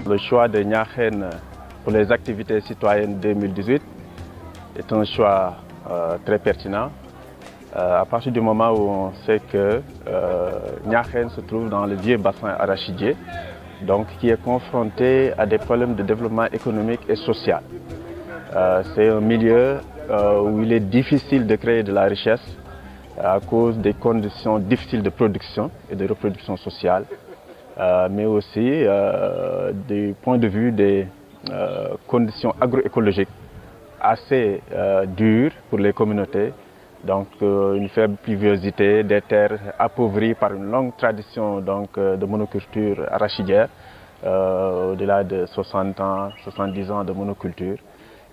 Le choix de Niakhène pour les activités citoyennes 2018 est un choix très pertinent à partir du moment où on sait que Niakhène se trouve dans le vieux bassin arachidier, donc qui est confronté à des problèmes de développement économique et social. C'est un milieu où il est difficile de créer de la richesse à cause des conditions difficiles de production et de reproduction sociale. Mais aussi du point de vue des conditions agroécologiques assez dures pour les communautés. Donc une faible pluviosité, des terres appauvries par une longue tradition de monoculture arachidière, au-delà de 60 ans, 70 ans de monoculture.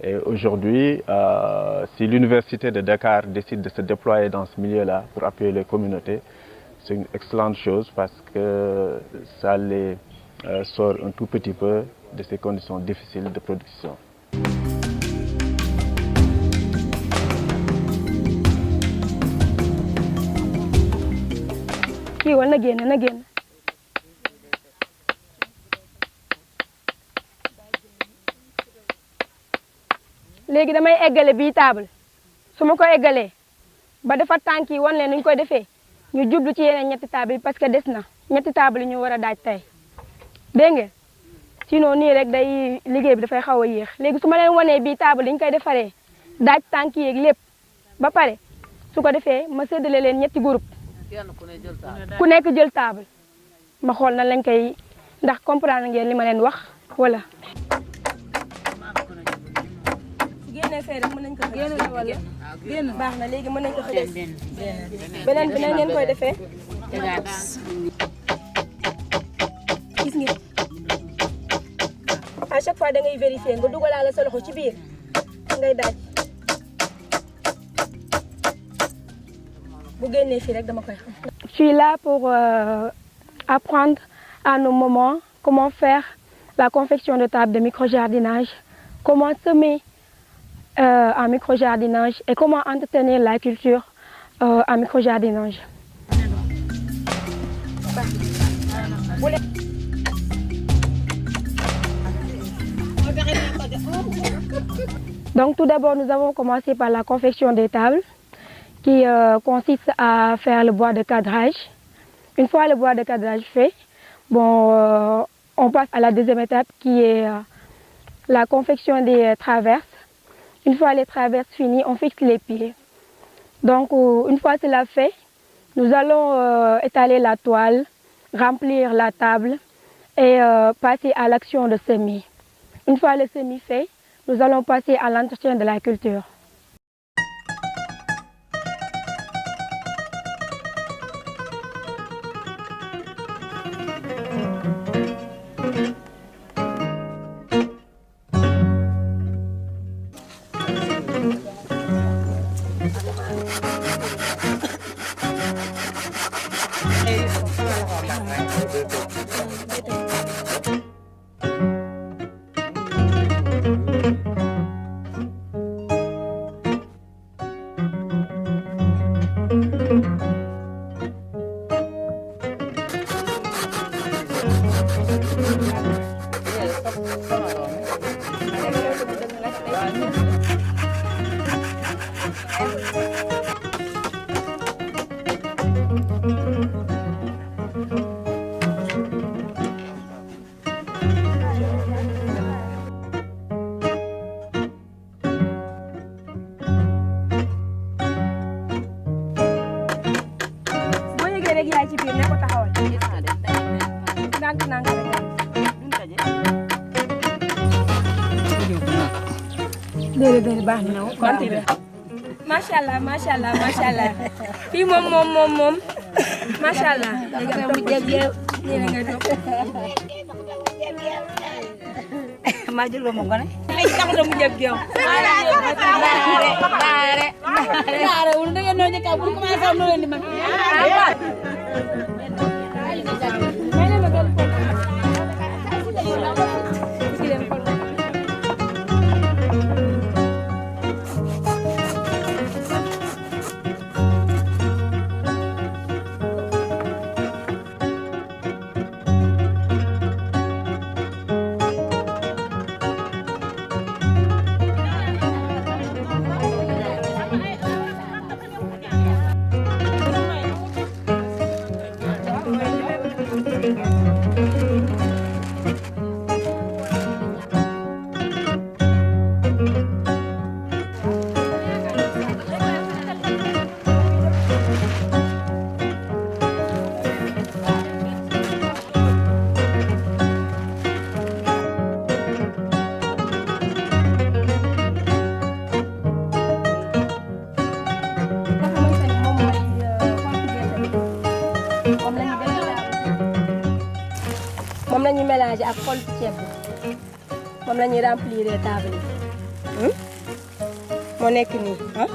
Et aujourd'hui, si l'Université de Dakar décide de se déployer dans ce milieu-là pour appuyer les communautés, c'est une excellente chose parce que ça les sort un tout petit peu de ces conditions difficiles de production. léegi damay eggale bii table su ma ko eggalee ba dafa tànk yi wan leen nuñ koy defee ñu jublu ci yeneen ñetti table yi parce que des na ñetti table yi ñu war a daaj tey dégg nga sinon nii rek day liggéey bi dafay xaw a yéex léegi su ma leen wanee bii table yi ñu koy defaree daaj tànk yeeg lépp ba pare su ko defee ma séddale leen ñetti groupe ku nekk jël table ma xool nan lañ koy ndax comprendre ngeen li ma leen wax wala. génne fee rek mën nañ ko génne wala génn baax na léegi mën nañ ko xëy beneen bi nañ leen koy defee gis nga à chaque fois da ngay vérifier nga dugalaale sa loxo ci biir ngay daaj bu génnee fii rek dama koy xam. Je suis là pour apprendre à nos mamans comment faire la confection de table de micro-jardinage, comment semer en micro-jardinage et comment entretenir la culture en micro-jardinage. Donc tout d'abord, nous avons commencé par la confection des tables qui consiste à faire le bois de cadrage. Une fois le bois de cadrage fait, bon, on passe à la deuxième étape qui est la confection des traverses. Une fois les traverses finies, on fixe les pieds. Donc, une fois cela fait, nous allons étaler la toile, remplir la table et passer à l'action de semis. Une fois le semis fait, nous allons passer à l'entretien de la culture. déedéet baax na continué. macha allah fii moom macha allah. maa jël ba mu gone. ay tax na mu jëg yow. daare wul da ngeen noo jëkk bu commencé am noo leen di mag. moom la ñuy mélanger ak xol ceeb bi moom la ñuy remplir table yi moo nekk nii ah.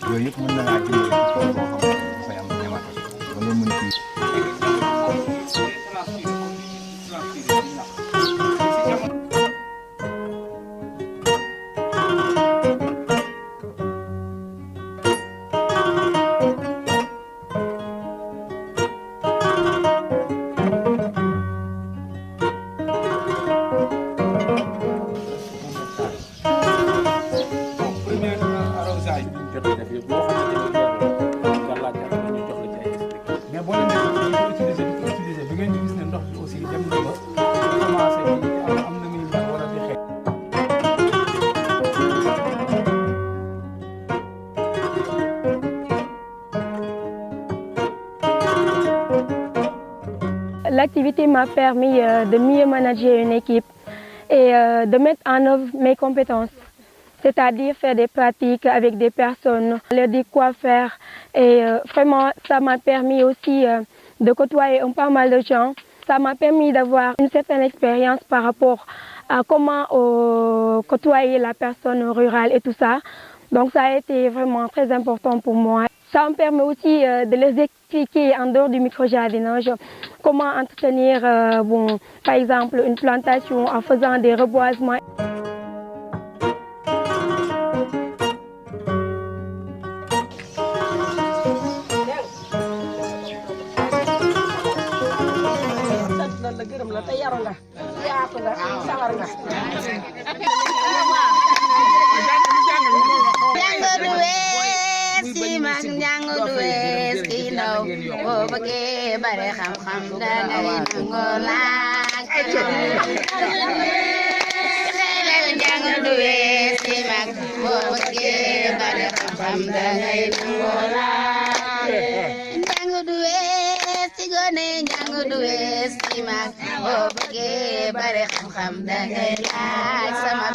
yooyu yëpp mën na laa jëlee ci tool boo xam ne dafay am ñamata ba nga mën ci L'activité m'a permis de mieux manager une équipe et de mettre en œuvre mes compétences, c'est-à-dire faire des pratiques avec des personnes, leur dire quoi faire. Et vraiment, ça m'a permis aussi de côtoyer pas mal de gens. Ça m'a permis d'avoir une certaine expérience par rapport à comment côtoyer la personne rurale et tout ça. Donc ça a été vraiment très important pour moi. Ça me permet aussi de les expliquer en dehors du micro-jardinage comment entretenir par exemple une plantation en faisant des reboisements. Jango du wees si mag jango du wees ki ndaw boo bëggee bare xam-xam dangay nangoo laaj jango du wees si mag boo bëggee bare xam-xam dangay nangoo laaj jango du wees si gone jango du wees si mag boo bëggee bare xam-xam dangay laaj sama